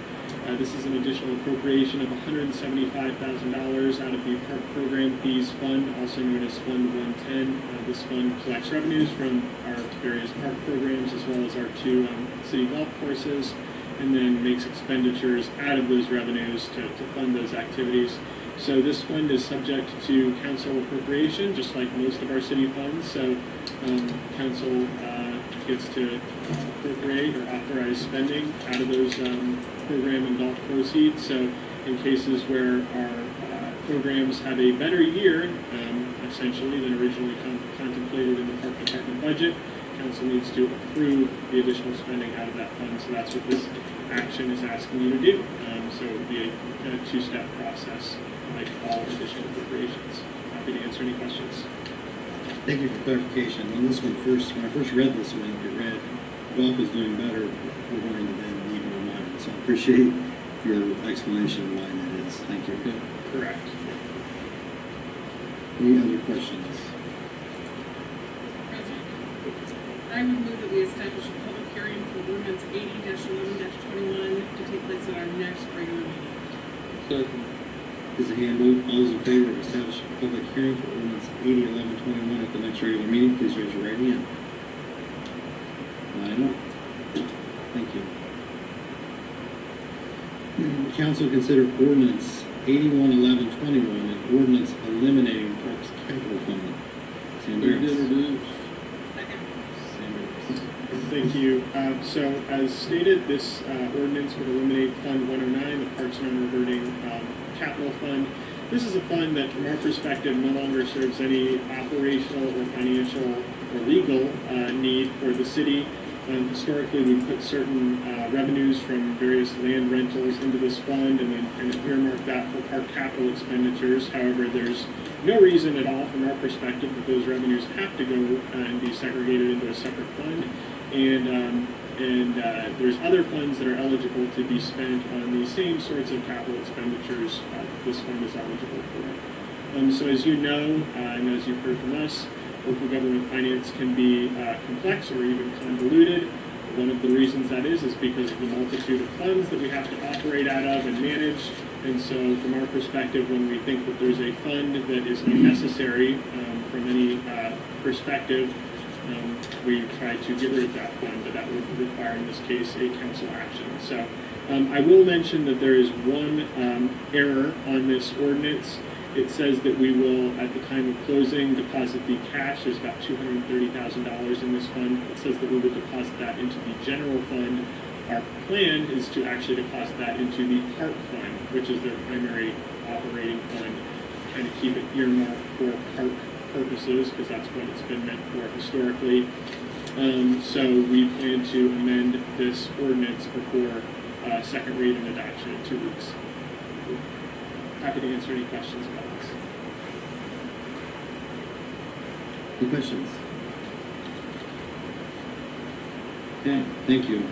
This is an additional appropriation of $175,000 out of the Park Program Fees Fund, also known as Fund 110. This fund collects revenues from our various park programs as well as our two city golf courses, and then makes expenditures out of those revenues to fund those activities. So this fund is subject to council appropriation, just like most of our city funds. So council gets to appropriate or authorize spending out of those program and golf proceeds. So in cases where our programs have a better year, essentially, than originally contemplated in the park department budget, council needs to approve the additional spending out of that fund. So that's what this action is asking you to do. So it would be a kind of two-step process, like all additional appropriations. Happy to answer any questions. Thank you for clarification. When I first read this one, it read, golf is doing better, we're going to then need more money. So I appreciate your explanation of why that is. Thank you. Correct. Any other questions? President, I would move that we establish a public hearing for ordinance 80-11-21 to take place at our next regular meeting. Second. Is a hand vote. All those in favor of establishing a public hearing for ordinance 80-11-21 at the next regular meeting, please raise your right hand. 9-0. Thank you. Council consider ordinance 81-11-21, an ordinance eliminating Parks Capital Fund. Sam Move to Barris. introduce. Second. Sam Barris. Thank you. So as stated, this ordinance would eliminate Fund 109, the Parks Non-Reverting Capital Fund. This is a fund that, from our perspective, no longer serves any operational or financial or legal need for the city. Historically, we put certain revenues from various land rentals into this fund and then kind of earmark that for park capital expenditures. However, there's no reason at all, from our perspective, that those revenues have to go and be segregated into a separate fund. And there's other funds that are eligible to be spent on the same sorts of capital expenditures that this fund is eligible for. So as you know, and as you've heard from us, local government finance can be complex or even convoluted. One of the reasons that is because of the multitude of funds that we have to operate out of and manage. And so from our perspective, when we think that there's a fund that is unnecessary from any perspective, we try to get rid of that fund, but that would require, in this case, a council action. So I will mention that there is one error on this ordinance, It says that we will, at the time of closing, deposit the cash. There's about $230,000 in this fund. It says that we would deposit that into the general fund. Our plan is to actually deposit that into the park fund, which is their primary operating fund, kind of keep it earmarked for park purposes, because that's what it's been meant for historically. So we plan to amend this ordinance before second read and adoption in 2 weeks. Happy to answer any questions about this. Any questions? Okay, thank you.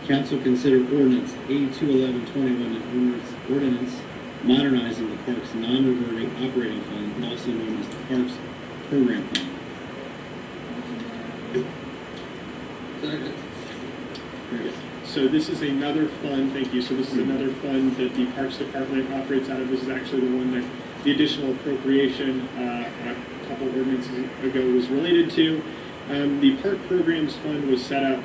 Council consider ordinance A21121, an ordinance modernizing the park's non-reverting operating fund, also known as the Parks Program Fund. Second. So this is another fund, thank you, so this is another fund that the Parks Department operates out of. This is actually the one that the additional appropriation a couple ordinances ago was related to. The Park Programs Fund was set up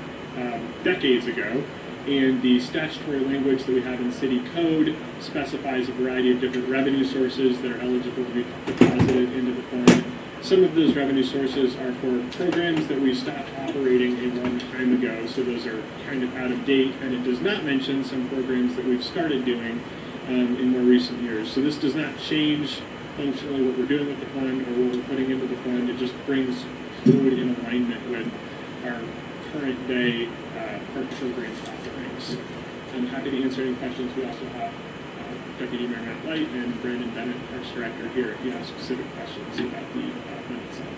decades ago, and the statutory language that we have in city code specifies a variety of different revenue sources that are eligible to be deposited into the fund. Some of those revenue sources are for programs that we stopped operating a long time ago, so those are kind of out of date, and it does not mention some programs that we've started doing in more recent years. So this does not change functionally what we're doing with the fund or what we're putting into the fund. It just brings code in alignment with our current day park program offerings. I'm happy to answer any questions. We also have Deputy Mayor Matt Light and Brandon Bennett, Parks Director, here if you have specific questions about the fund itself.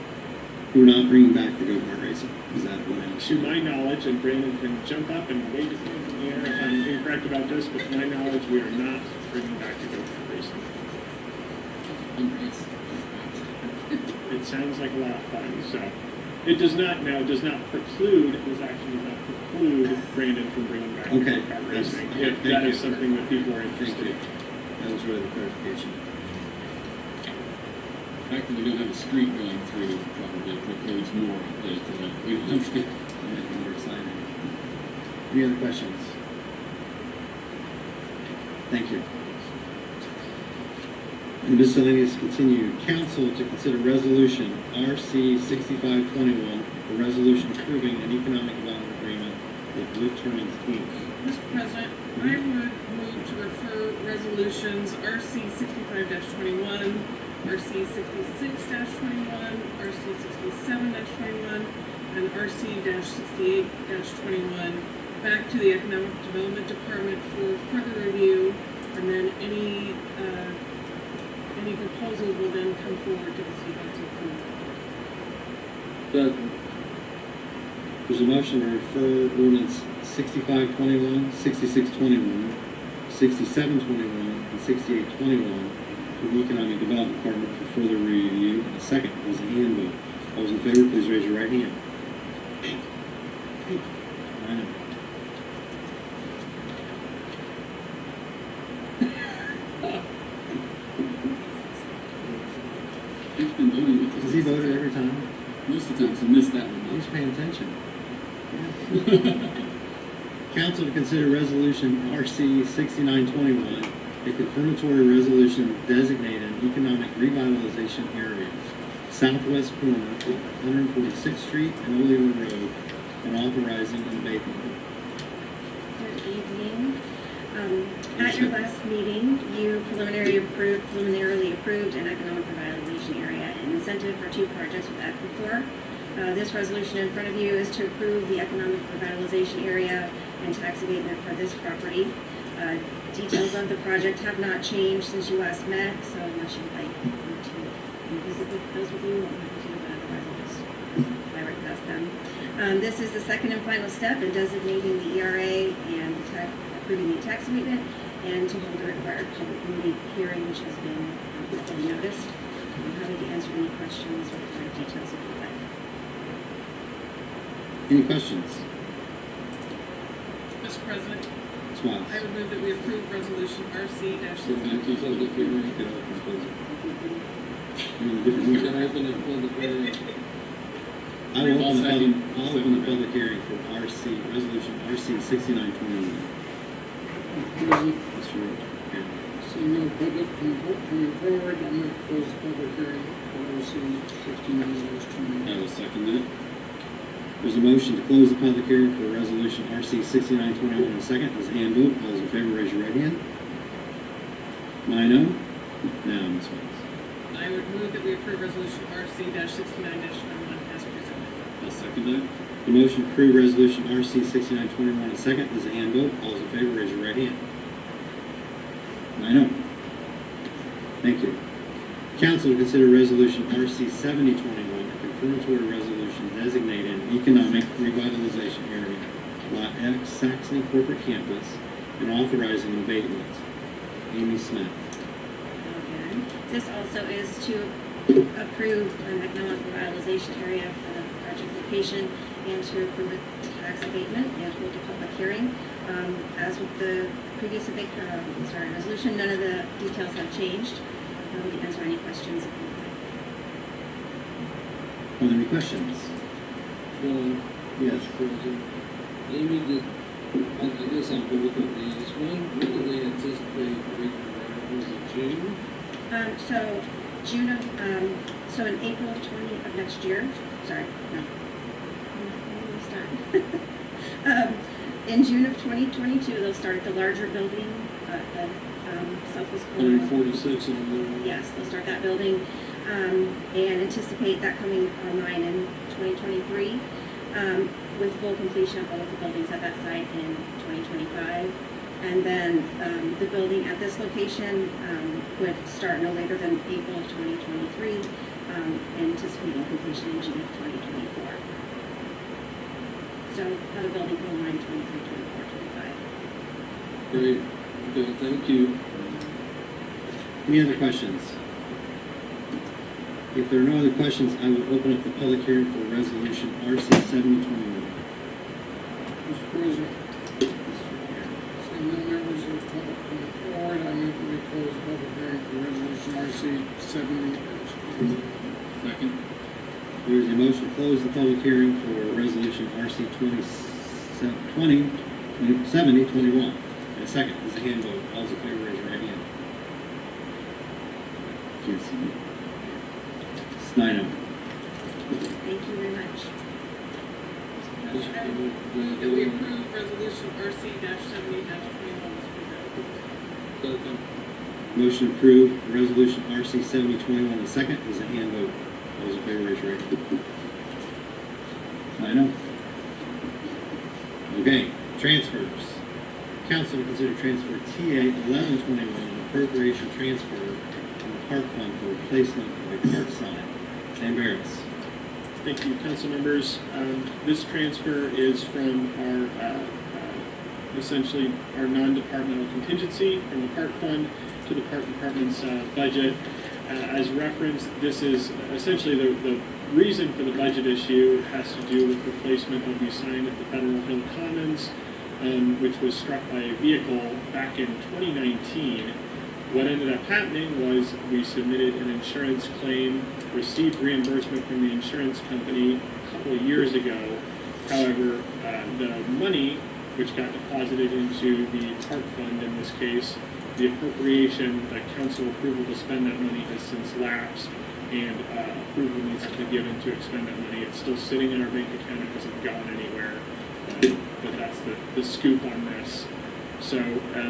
We're not bringing back the go-kart racing. Is that what I'm To my knowledge, and Brandon can jump up and wave his hands in the air if I'm incorrect about this, but to my knowledge, we are not bringing back the go-kart racing. It sounds like a lot of fun, so. It does not preclude, this action does not preclude Brandon from bringing back Okay. go-kart racing, Yes. if Thank that you. is something that people are Thank interested you. in. That was really the clarification. The fact that we don't have a street going through probably precludes more of this, we don't have to. Make it more exciting. Any other questions? Thank you. And miscellaneous continued. Council to consider resolution RC 6521, a resolution approving an economic development agreement with Blue Turns Inc. Mr. President, I would move to refer resolutions RC 65-21, RC 66-21, RC 67-21, and RC-68-21 back to the Economic Development Department for further review, and then any proposals will then come forward to the city council approval. Second. There's a motion to refer ordinance 6521, 6621, 6721, and 6821 to the Economic Development Department for further review. And a second was a hand vote. All those in favor, please raise your right hand. Aye. He's been voting with us. Has he voted every time? Most of the times, he missed that one. He's paying attention. Council to consider resolution RC 6921, a confirmatory resolution designating an economic revitalization area, southwest corner of 146th Street and Olean Road, and authorizing an abatement. Good evening. At your last meeting, you preliminarily approved an economic revitalization area and incentive for 2 projects with Equifor. This resolution in front of you is to approve the economic revitalization area and tax abatement for this property. Details of the project have not changed since you last met, so unless you'd like me to revisit those with you, I'm happy to, but otherwise I'll just fly right past them. This is the second and final step in designating the ERA and approving the tax abatement, and to hold the required public hearing, which has been fully noticed. I'm happy to answer any questions or further details if you'd like. Any questions? Mr. President, Smiles. I would move that we approve resolution RC-. Thank you, public hearing. You can open and close it. You're in a different We room. can open it for the hearing. I'll open the public hearing for resolution RC 6921. Mr. Rhodes. Seeing no public coming forward, I'm going to close the public hearing for RC 69-20. I will second that. There's a motion to close the public hearing for resolution RC 6921 and a second. There's a hand vote. All those in favor, raise your right hand. 9-0. Now, Ms. Wells. I would move that we approve resolution RC-69-21 as presented. I'll second that. The motion to approve resolution RC 6921 and a second. There's a hand vote. All those in favor, raise your right hand. 9-0. Thank you. Council to consider resolution RC 7021, a confirmatory resolution designating an economic revitalization area, Lot X, Saxony Corporate Campus, and authorizing abatement. Amy Smith. Okay. This also is to approve an economic revitalization area for the project location and to approve a tax abatement and hold a public hearing. As with the previous resolution, none of the details have changed. We can answer any questions. Are there any questions? John? Yes. President. Amy, I guess on both of these, when do they anticipate breaking ground? Was it June? So in April of next year, sorry, no. When do we start? In June of 2022, they'll start at the larger building, at Southwest Corner. 146 and then. Yes, they'll start that building, and anticipate that coming online in 2023, with full completion of all of the buildings at that site in 2025. And then the building at this location would start no later than April of 2023, anticipating completion in June of 2024. So have a building come online 23, 24, 25. Great. Okay, thank you. Any other questions? If there are no other questions, I will open up the public hearing for resolution RC 7021. Mr. President, seeing no members of the public coming forward, I move that we close the public hearing for resolution RC 70-20. Second. There is a motion to close the public hearing for resolution RC 7021. And a second. There's a hand vote. All those in favor, raise your right hand. Can't see me. It's 9-0. Thank you very much. That we approve resolution RC-70-21 as presented. Second. Motion to approve resolution RC 7021 and a second. There's a hand vote. All those in favor, raise your right hand. 9-0. Okay, transfers. Council to consider transfer TA 1121, an appropriation transfer from the park fund for replacement of a park sign. Sam Barris. Thank you, council members. This transfer is from our, essentially our non-departmental contingency from the park fund to the park department's budget. As referenced, this is essentially the reason for the budget issue has to do with replacement of the sign at the Federal Hill Commons, which was struck by a vehicle back in 2019. What ended up happening was we submitted an insurance claim, received reimbursement from the insurance company a couple of years ago. However, the money, which got deposited into the park fund in this case, the appropriation, the council approval to spend that money has since lapsed, and approval needs to be given to expend that money. It's still sitting in our bank account, it hasn't gone anywhere, but that's the scoop on this. So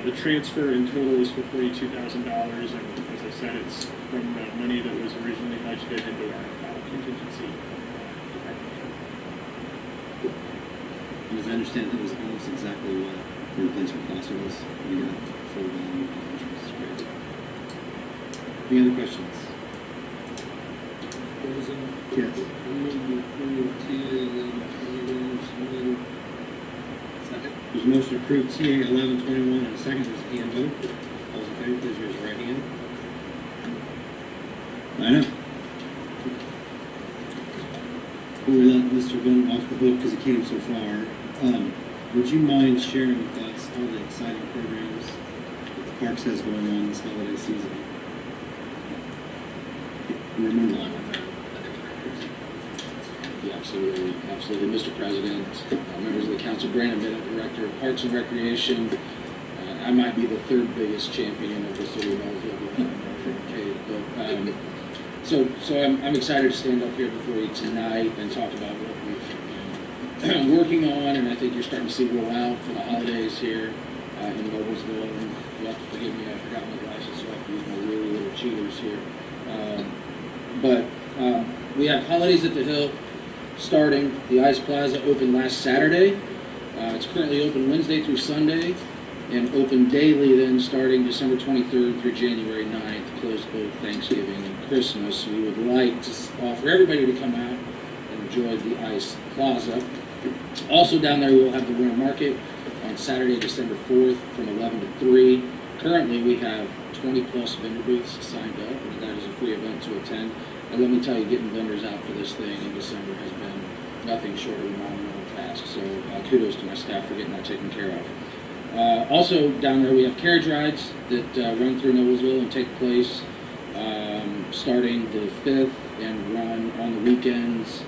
the transfer in total is for $42,000, and as I said, it's from the money that was originally budgeted into our contingency department. And as I understand, that was almost exactly what the replacement cost was. We got full value, which was great. Any other questions? President. Yes. I move to approve TA 1121 submitted. Second. There's a motion to approve TA 1121 and a second. There's a hand vote. All those in favor, please raise your right hand. 9-0. Before we let Mr. Boone off the hook because he came so far, would you mind sharing with us all the exciting programs that the Parks has going on this holiday season? Remember. Yeah, absolutely. Mr. President, members of the council, Brandon Bennett, Director of Parks and Recreation. I might be the third biggest champion of the city of Noblesville, Kate. But so I'm excited to stand up here before you tonight and talk about what we've been working on, and I think you're starting to see roll out for the holidays here in Noblesville. And you have to forgive me, I forgot my glasses, so I have to use my really little cheaters here. But we have Holidays at the Hill starting. The Ice Plaza opened last Saturday. It's currently open Wednesday through Sunday, and open daily then starting December 23rd through January 9th, closed both Thanksgiving and Christmas. We would like to offer everybody to come out and enjoy the Ice Plaza. Also down there we will have the Winter Market on Saturday, December 4th from 11 to 3. Currently we have 20 plus vendor booths signed up, and that is a free event to attend. And let me tell you, getting vendors out for this thing in December has been nothing short of a monumental task. So kudos to my staff for getting that taken care of. Also down there we have carriage rides that run through Noblesville and take place starting the 5th and run on the weekends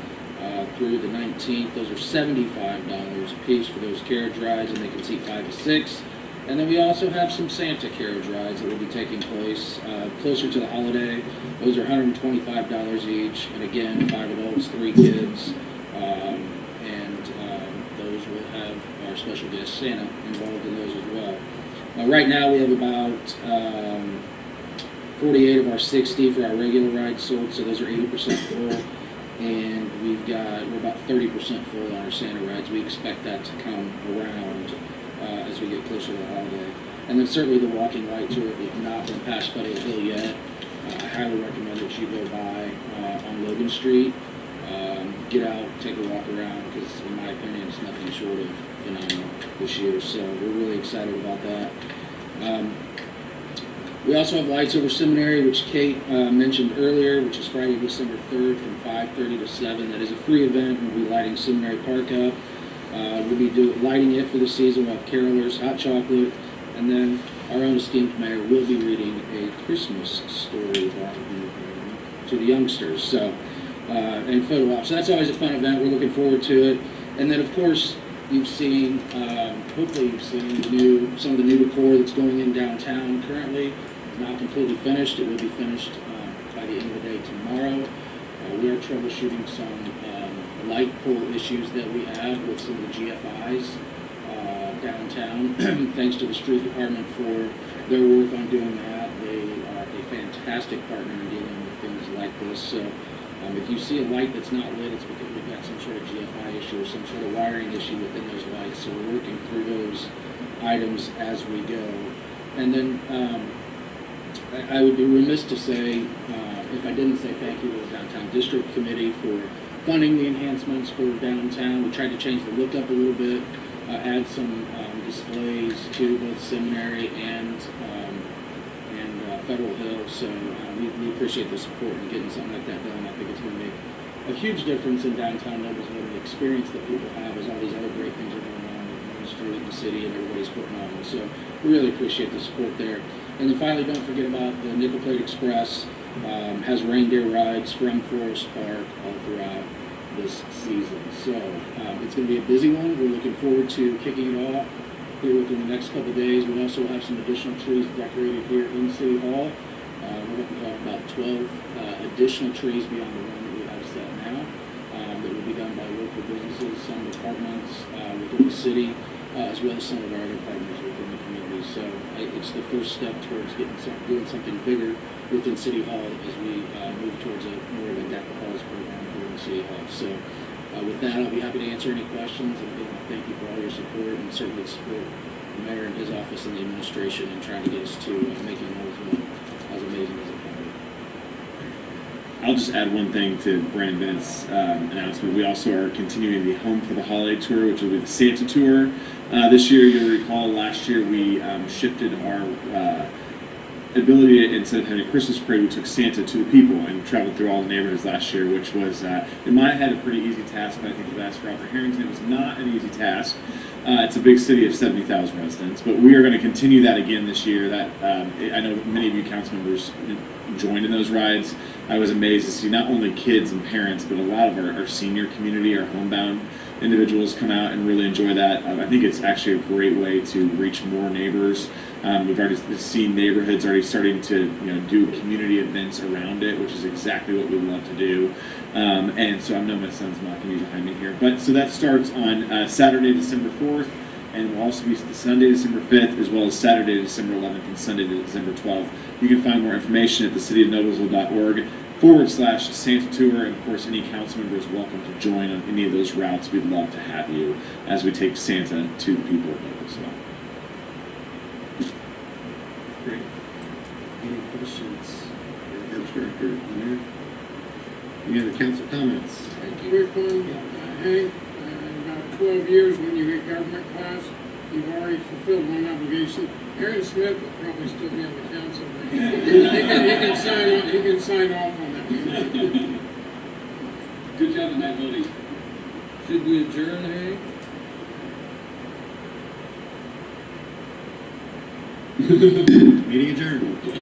through the 19th. Those are $75 a piece for those carriage rides, and they can seat 5 to 6. And then we also have some Santa carriage rides that will be taking place closer to the holiday. Those are $125 each, and again, 5 adults, 3 kids, those will have our special guest Santa involved in those as well. Right now we have about 48 of our 60 for our regular rides sold, so those are 80% full. And we're about 30% full on our Santa rides. We expect that to come around as we get closer to the holiday. And then certainly the walking light tour, if you've not been past Federal Hill yet, I highly recommend that you go by on Logan Street. Get out, take a walk around, because in my opinion it's nothing short of phenomenal this year. So we're really excited about that. We also have Lights Over Seminary, which Kate mentioned earlier, which is Friday, December 3rd from 5:30 to 7. That is a free event. We'll be lighting Seminary Park up. We'll be lighting it for the season. We'll have carolers, hot chocolate, and then our own esteemed mayor will be reading a Christmas story to the youngsters. So, and photo op. So that's always a fun event. We're looking forward to it. And then, of course, you've seen, hopefully you've seen some of the new decor that's going in downtown currently. It's not completely finished. It will be finished by the end of the day tomorrow. We are troubleshooting some light pole issues that we have with some of the GFIs downtown. Thanks to the street department for their work on doing that. They are a fantastic partner in dealing with things like this. So if you see a light that's not lit, it's because we've got some sort of GFI issue or some sort of wiring issue within those lights. So we're working through those items as we go. And then I would be remiss to say, if I didn't say thank you to the Downtown District Committee for funding the enhancements for downtown. We tried to change the look up a little bit, add some displays to both Seminary and Federal Hill. So we appreciate the support in getting something like that done. I think it's going to make a huge difference in downtown Noblesville. The experience that people have as all these other great things are going on in the street, in the city, and everybody's putting on. So we really appreciate the support there. And then finally, don't forget about the Nickel Plate Express. Has reindeer rides from Forest Park all throughout this season. So it's going to be a busy one. We're looking forward to kicking it off here within the next couple of days. We also have some additional trees decorated here in City Hall. We're going to have about 12 additional trees beyond the one that we have set now that will be done by local businesses, some departments within the city, as well as some of our other partners within the community. So it's the first step towards doing something bigger within City Hall as we move towards more of a deck of halls program here in City Hall. So with that, I'll be happy to answer any questions, and again, thank you for all your support, and certainly support the mayor and his office and the administration in trying to get us to making Noblesville as amazing as it can be. I'll just add one thing to Brandon Bennett's announcement. We also are continuing the Home for the Holiday tour, which will be the Santa tour. This year, you'll recall, last year we shifted our ability to, instead of having a Christmas parade, we took Santa to the people and traveled through all the neighborhoods last year, which was, in my head, a pretty easy task, but I think with Ascroft or Harrington, it was not an easy task. It's a big city of 70,000 residents, but we are going to continue that again this year. That I know many of you council members joined in those rides. I was amazed to see not only kids and parents, but a lot of our senior community, our homebound individuals come out and really enjoy that. I think it's actually a great way to reach more neighbors. We've already seen neighborhoods already starting to do community events around it, which is exactly what we love to do. And so I know my son's mocking me behind me here. But so that starts on Saturday, December 4th, and will also be Sunday, December 5th, as well as Saturday, December 11th, and Sunday, December 12th. You can find more information at thecityofnoblesville.org/Santa Tour, and of course, any council member is welcome to join on any of those routes. We'd love to have you as we take Santa to the people of Noblesville. Great. Any questions? Works Director Lanier? Any other council comments? Quick one, Hank, in about 12 years when you hit government class, you've already fulfilled one obligation. Aaron Smith will probably still be on the council. He can sign off on that. Good job tonight, buddy. Should we adjourn, Hank? Meeting adjourned.